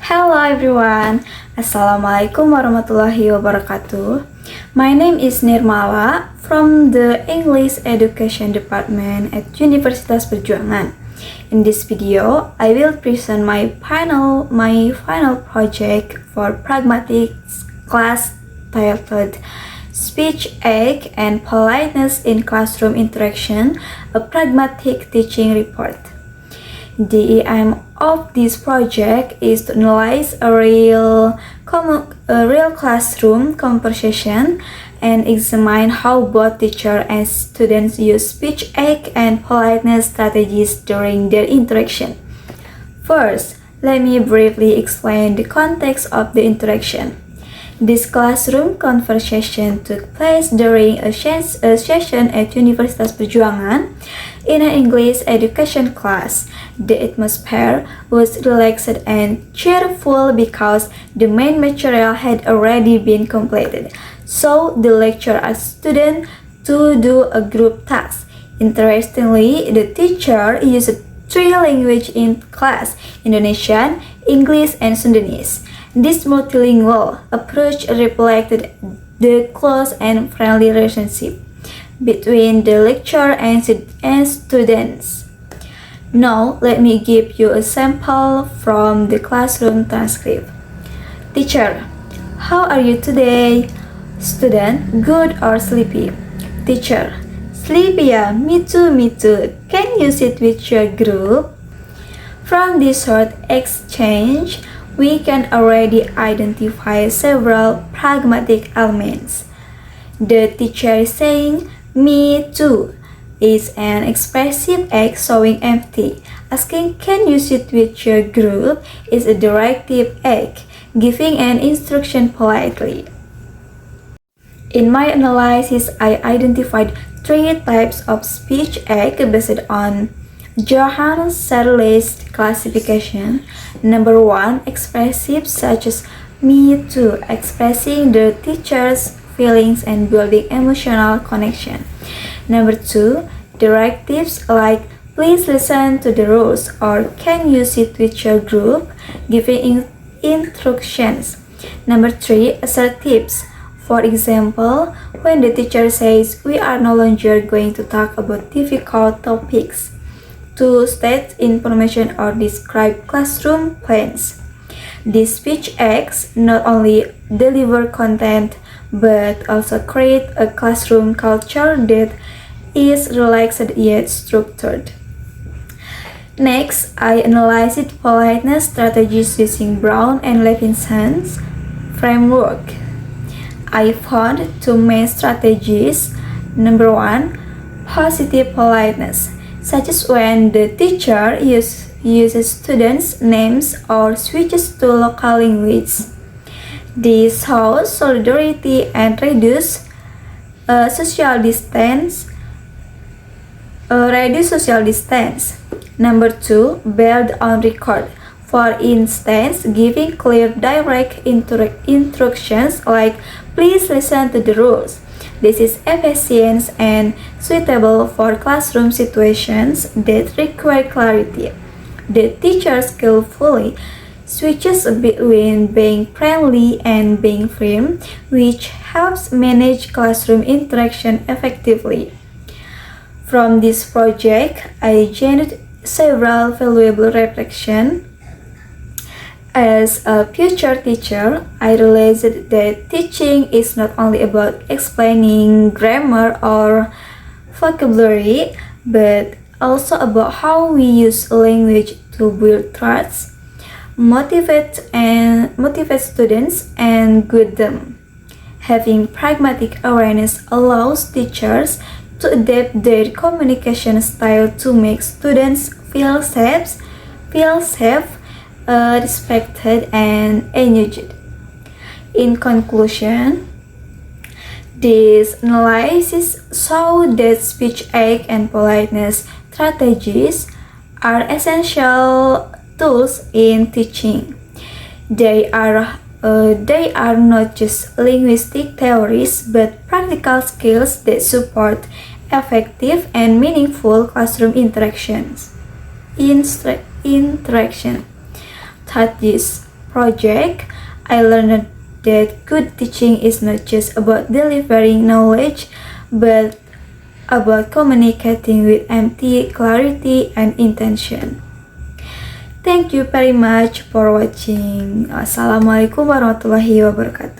Hello everyone, Assalamualaikum warahmatullahi wabarakatuh. My name is Nirmala from the English Education Department at Universitas Perjuangan. In this video, I will present my final project for pragmatics class titled Speech Aid and Politeness in Classroom Interaction, a Pragmatic Teaching Report. The aim of this project is to analyze a real classroom conversation and examine how both teacher and students use speech aid and politeness strategies during their interaction. First, let me briefly explain the context of the interaction. This classroom conversation took place during a session at Universitas Perjuangan in an English education class. The atmosphere was relaxed and cheerful because the main material had already been completed, so the lecturer asked students to do a group task. Interestingly, the teacher used three languages in class: Indonesian, English, and Sundanese. This multilingual approach reflected the close and friendly relationship between the lecturer and students. Now, let me give you a sample from the classroom transcript. Teacher, how are you today? Student, good or sleepy? Teacher, sleepy, yeah, me too. Can you sit with your group? From this short exchange, we can already identify several pragmatic elements. The teacher is saying, me too, is an expressive act showing empathy. Asking, can you sit with your group, is a directive act, giving an instruction politely. In my analysis, I identified three types of speech act based on Johann Searle's classification. Number 1, expressive such as me too, expressing the teacher's feelings and building emotional connection. Number 2, directives like please listen to the rules or can you sit with your group, giving instructions. Number 3, assertives. For example, when the teacher says we are no longer going to talk about difficult topics, to state information or describe classroom plans. These speech acts not only deliver content but also create a classroom culture that is relaxed yet structured. Next, I analyzed politeness strategies using Brown and Levinson's framework. I found two main strategies. Number 1, positive politeness, such as when the teacher uses students' names or switches to local language. This shows solidarity and reduce social distance. Number 2, build on record. For instance, giving clear, direct instructions like please listen to the rules. This is efficient and suitable for classroom situations that require clarity. The teacher skillfully switches between being friendly and being firm, which helps manage classroom interaction effectively. From this project, I gained several valuable reflections. As a future teacher, I realized that teaching is not only about explaining grammar or vocabulary, but also about how we use language to build trust, motivate students, and guide them. Having pragmatic awareness allows teachers to adapt their communication style to make students feel safe, respected, and engaged. In conclusion, this analysis showed that speech aid and politeness strategies are essential tools in teaching. They are not just linguistic theories but practical skills that support effective and meaningful classroom interaction. Through this project, I learned that good teaching is not just about delivering knowledge, but about communicating with empathy, clarity, and intention. Thank you very much for watching. Assalamualaikum warahmatullahi wabarakatuh.